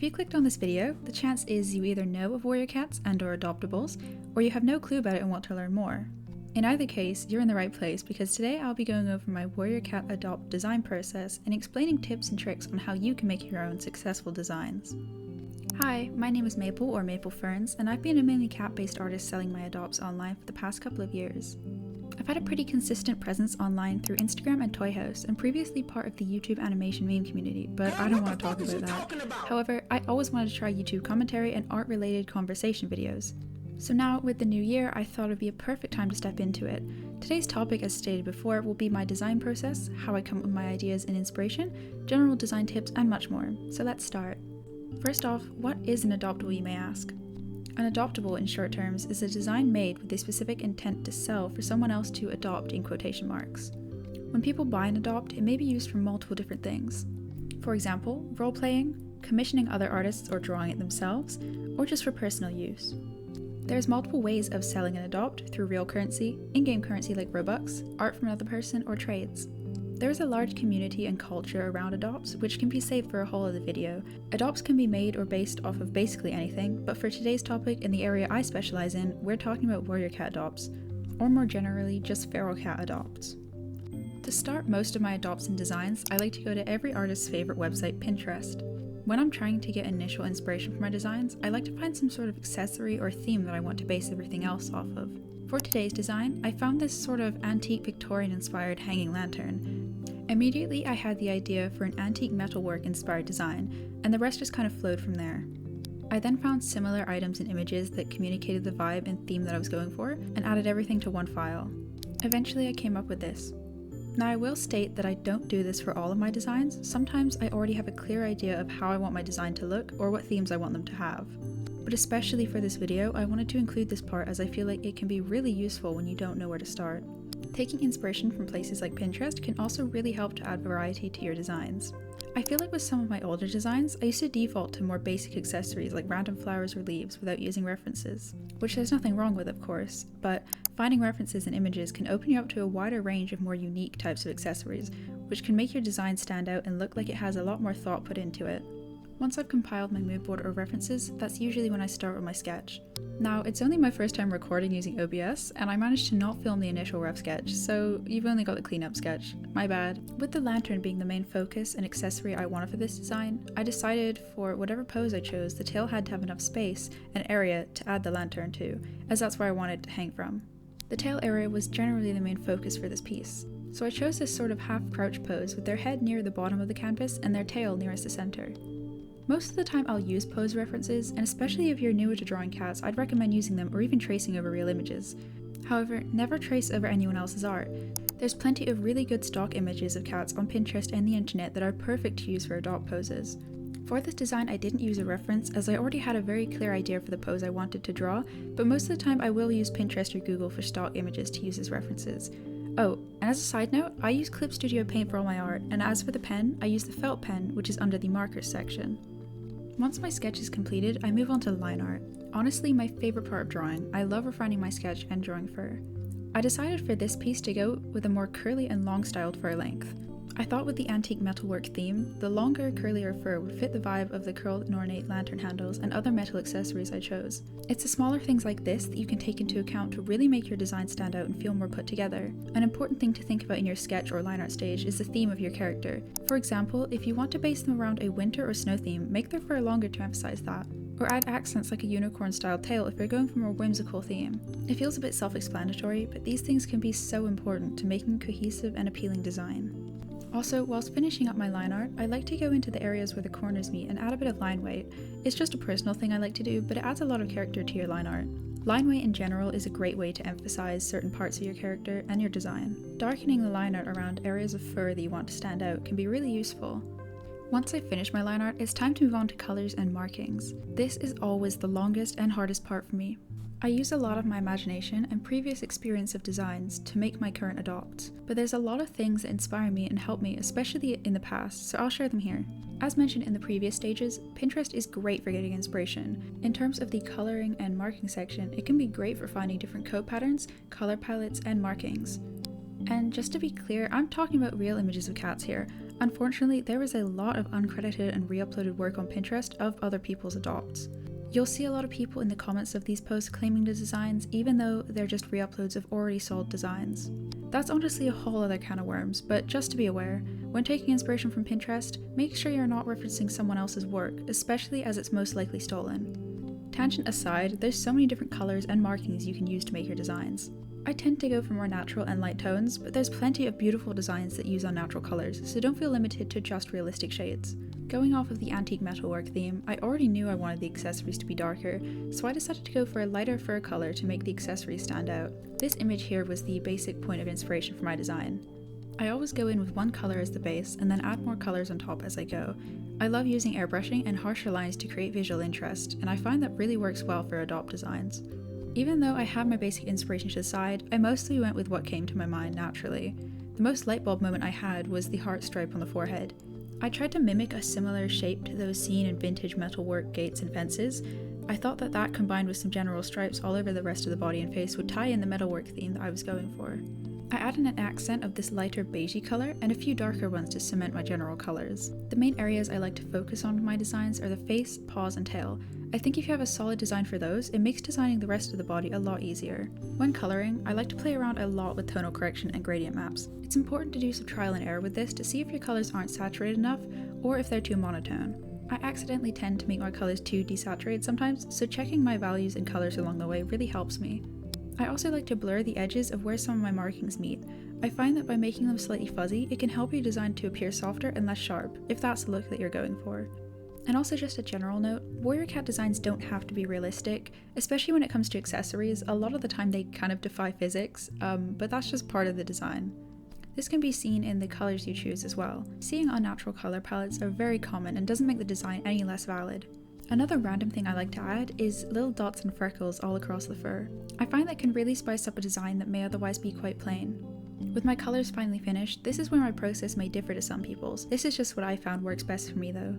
If you clicked on this video, the chance is you either know of warrior cats and/or adoptables, or you have no clue about it and want to learn more. In either case, you're in the right place because today I'll be going over my warrior cat adopt design process and explaining tips and tricks on how you can make your own successful designs. Hi, my name is Maple or Maple Ferns, and I've been a mainly cat-based artist selling my adopts online for the past couple of years. I've had a pretty consistent presence online through Instagram and Toy House, and previously part of the YouTube animation meme community, but I don't want to talk about that. However, I always wanted to try YouTube commentary and art-related conversation videos. So now, with the new year, I thought it would be a perfect time to step into it. Today's topic, as stated before, will be my design process, how I come up with my ideas and inspiration, general design tips, and much more. So let's start. First off, what is an adoptable, you may ask? An adoptable, in short terms, is a design made with a specific intent to sell for someone else to adopt in quotation marks. When people buy an adopt, it may be used for multiple different things. For example, role-playing, commissioning other artists or drawing it themselves, or just for personal use. There's multiple ways of selling an adopt through real currency, in-game currency like Robux, art from another person, or trades. There is a large community and culture around adopts, which can be saved for a whole other video. Adopts can be made or based off of basically anything, but for today's topic, in the area I specialize in, we're talking about warrior cat adopts, or more generally, just feral cat adopts. To start most of my adopts and designs, I like to go to every artist's favorite website, Pinterest. When I'm trying to get initial inspiration for my designs, I like to find some sort of accessory or theme that I want to base everything else off of. For today's design, I found this sort of antique Victorian-inspired hanging lantern. Immediately, I had the idea for an antique metalwork-inspired design, and the rest just kind of flowed from there. I then found similar items and images that communicated the vibe and theme that I was going for, and added everything to one file. Eventually, I came up with this. Now, I will state that I don't do this for all of my designs. Sometimes I already have a clear idea of how I want my design to look or what themes I want them to have. But especially for this video, I wanted to include this part as I feel like it can be really useful when you don't know where to start. Taking inspiration from places like Pinterest can also really help to add variety to your designs. I feel like with some of my older designs, I used to default to more basic accessories like random flowers or leaves without using references, which there's nothing wrong with, of course, but finding references and images can open you up to a wider range of more unique types of accessories, which can make your design stand out and look like it has a lot more thought put into it. Once I've compiled my mood board or references, that's usually when I start with my sketch. Now, it's only my first time recording using OBS, and I managed to not film the initial rough sketch, so you've only got the cleanup sketch. My bad. With the lantern being the main focus and accessory I wanted for this design, I decided for whatever pose I chose, the tail had to have enough space and area to add the lantern to, as that's where I wanted it to hang from. The tail area was generally the main focus for this piece, so I chose this sort of half-crouch pose with their head near the bottom of the canvas and their tail nearest the center. Most of the time I'll use pose references, and especially if you're newer to drawing cats, I'd recommend using them or even tracing over real images. However, never trace over anyone else's art. There's plenty of really good stock images of cats on Pinterest and the internet that are perfect to use for adopt poses. For this design I didn't use a reference as I already had a very clear idea for the pose I wanted to draw, but most of the time I will use Pinterest or Google for stock images to use as references. Oh, and as a side note, I use Clip Studio Paint for all my art, and as for the pen, I use the felt pen, which is under the markers section. Once my sketch is completed, I move on to line art. Honestly, my favorite part of drawing. I love refining my sketch and drawing fur. I decided for this piece to go with a more curly and long styled fur length. I thought with the antique metalwork theme, the longer, curlier fur would fit the vibe of the curled and ornate lantern handles and other metal accessories I chose. It's the smaller things like this that you can take into account to really make your design stand out and feel more put together. An important thing to think about in your sketch or line art stage is the theme of your character. For example, if you want to base them around a winter or snow theme, make their fur longer to emphasize that. Or add accents like a unicorn-style tail if you're going for a more whimsical theme. It feels a bit self-explanatory, but these things can be so important to making a cohesive and appealing design. Also, whilst finishing up my line art, I like to go into the areas where the corners meet and add a bit of line weight. It's just a personal thing I like to do, but it adds a lot of character to your line art. Line weight in general is a great way to emphasize certain parts of your character and your design. Darkening the line art around areas of fur that you want to stand out can be really useful. Once I finish my line art, it's time to move on to colors and markings. This is always the longest and hardest part for me. I use a lot of my imagination and previous experience of designs to make my current adopts, but there's a lot of things that inspire me and help me, especially in the past, so I'll share them here. As mentioned in the previous stages, Pinterest is great for getting inspiration. In terms of the coloring and marking section, it can be great for finding different coat patterns, color palettes, and markings. And just to be clear, I'm talking about real images of cats here. Unfortunately, there is a lot of uncredited and re-uploaded work on Pinterest of other people's adopts. You'll see a lot of people in the comments of these posts claiming the designs, even though they're just re-uploads of already sold designs. That's honestly a whole other can of worms, but just to be aware, when taking inspiration from Pinterest, make sure you're not referencing someone else's work, especially as it's most likely stolen. Tangent aside, there's so many different colors and markings you can use to make your designs. I tend to go for more natural and light tones, but there's plenty of beautiful designs that use unnatural colors, so don't feel limited to just realistic shades. Going off of the antique metalwork theme, I already knew I wanted the accessories to be darker, so I decided to go for a lighter fur color to make the accessories stand out. This image here was the basic point of inspiration for my design. I always go in with one color as the base and then add more colors on top as I go. I love using airbrushing and harsher lines to create visual interest, and I find that really works well for adopt designs. Even though I had my basic inspiration to the side, I mostly went with what came to my mind naturally. The most lightbulb moment I had was the heart stripe on the forehead. I tried to mimic a similar shape to those seen in vintage metalwork gates and fences. I thought that combined with some general stripes all over the rest of the body and face would tie in the metalwork theme that I was going for. I added an accent of this lighter beigey color and a few darker ones to cement my general colors. The main areas I like to focus on in my designs are the face, paws, and tail. I think if you have a solid design for those, it makes designing the rest of the body a lot easier. When coloring, I like to play around a lot with tonal correction and gradient maps. It's important to do some trial and error with this to see if your colors aren't saturated enough or if they're too monotone. I accidentally tend to make my colors too desaturated sometimes, so checking my values and colors along the way really helps me. I also like to blur the edges of where some of my markings meet. I find that by making them slightly fuzzy, it can help your design to appear softer and less sharp, if that's the look that you're going for. And also just a general note, warrior cat designs don't have to be realistic, especially when it comes to accessories. A lot of the time they kind of defy physics, but that's just part of the design. This can be seen in the colors you choose as well. Seeing unnatural color palettes are very common and doesn't make the design any less valid. Another random thing I like to add is little dots and freckles all across the fur. I find that can really spice up a design that may otherwise be quite plain. With my colors finally finished, this is where my process may differ to some people's. This is just what I found works best for me though.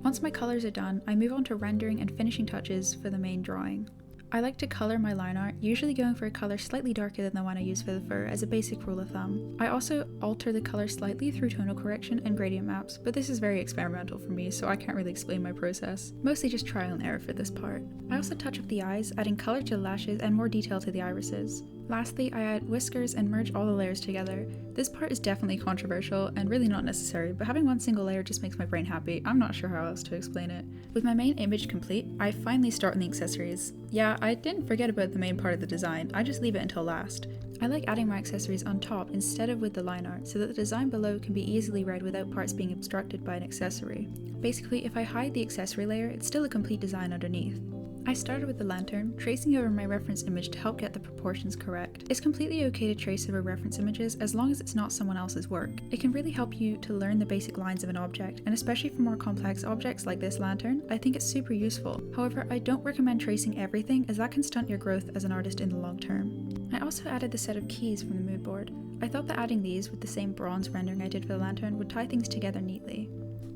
Once my colors are done, I move on to rendering and finishing touches for the main drawing. I like to color my line art, usually going for a color slightly darker than the one I use for the fur as a basic rule of thumb. I also alter the color slightly through tonal correction and gradient maps, but this is very experimental for me, so I can't really explain my process. Mostly just trial and error for this part. I also touch up the eyes, adding color to the lashes and more detail to the irises. Lastly, I add whiskers and merge all the layers together. This part is definitely controversial and really not necessary, but having one single layer just makes my brain happy. I'm not sure how else to explain it. With my main image complete, I finally start on the accessories. Yeah, I didn't forget about the main part of the design, I just leave it until last. I like adding my accessories on top instead of with the line art so that the design below can be easily read without parts being obstructed by an accessory. Basically, if I hide the accessory layer, it's still a complete design underneath. I started with the lantern, tracing over my reference image to help get the proportions correct. It's completely okay to trace over reference images as long as it's not someone else's work. It can really help you to learn the basic lines of an object, and especially for more complex objects like this lantern, I think it's super useful. However, I don't recommend tracing everything as that can stunt your growth as an artist in the long term. I also added the set of keys from the mood board. I thought that adding these with the same bronze rendering I did for the lantern would tie things together neatly.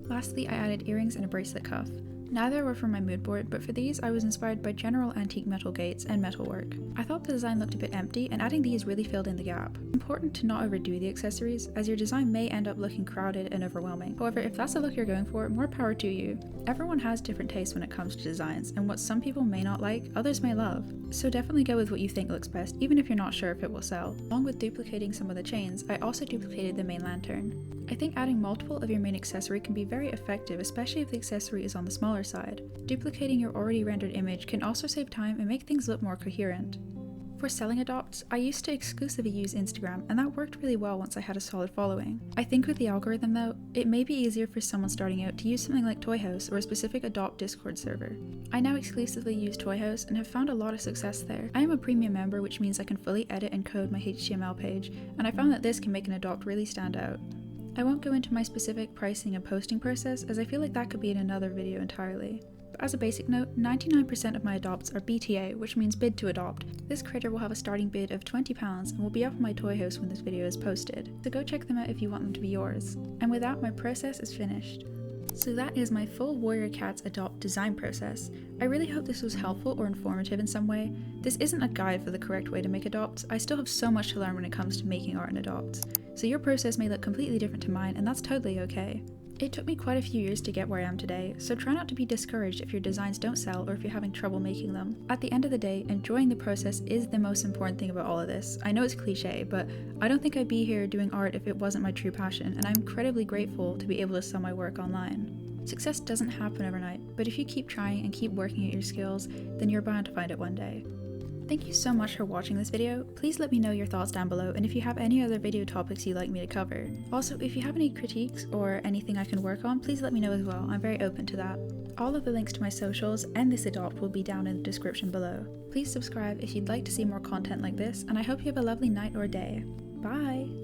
Lastly, I added earrings and a bracelet cuff. Neither were from my mood board, but for these I was inspired by general antique metal gates and metalwork. I thought the design looked a bit empty, and adding these really filled in the gap. It's important to not overdo the accessories, as your design may end up looking crowded and overwhelming. However, if that's the look you're going for, more power to you. Everyone has different tastes when it comes to designs, and what some people may not like, others may love. So definitely go with what you think looks best, even if you're not sure if it will sell. Along with duplicating some of the chains, I also duplicated the main lantern. I think adding multiple of your main accessory can be very effective, especially if the accessory is on the smaller side. Duplicating your already rendered image can also save time and make things look more coherent. For selling adopts, I used to exclusively use Instagram, and that worked really well once I had a solid following. I think with the algorithm though, it may be easier for someone starting out to use something like Toy House or a specific adopt Discord server. I now exclusively use Toy House and have found a lot of success there. I am a premium member, which means I can fully edit and code my HTML page, and I found that this can make an adopt really stand out. I won't go into my specific pricing and posting process, as I feel like that could be in another video entirely. But as a basic note, 99% of my adopts are BTA, which means bid to adopt. This critter will have a starting bid of £20 and will be up on my Toy House when this video is posted, so go check them out if you want them to be yours. And with that, my process is finished. So that is my full Warrior Cats adopt design process. I really hope this was helpful or informative in some way. This isn't a guide for the correct way to make adopts. I still have so much to learn when it comes to making art and adopts. so your process may look completely different to mine, and that's totally okay. It took me quite a few years to get where I am today, so try not to be discouraged if your designs don't sell or if you're having trouble making them. At the end of the day, enjoying the process is the most important thing about all of this. I know it's cliche, but I don't think I'd be here doing art if it wasn't my true passion, and I'm incredibly grateful to be able to sell my work online. Success doesn't happen overnight, but if you keep trying and keep working at your skills, then you're bound to find it one day. Thank you so much for watching this video. Please let me know your thoughts down below, and if you have any other video topics you'd like me to cover. Also, if you have any critiques or anything I can work on, please let me know as well. I'm very open to that. All of the links to my socials and this adopt will be down in the description below. Please subscribe if you'd like to see more content like this, and I hope you have a lovely night or day. Bye!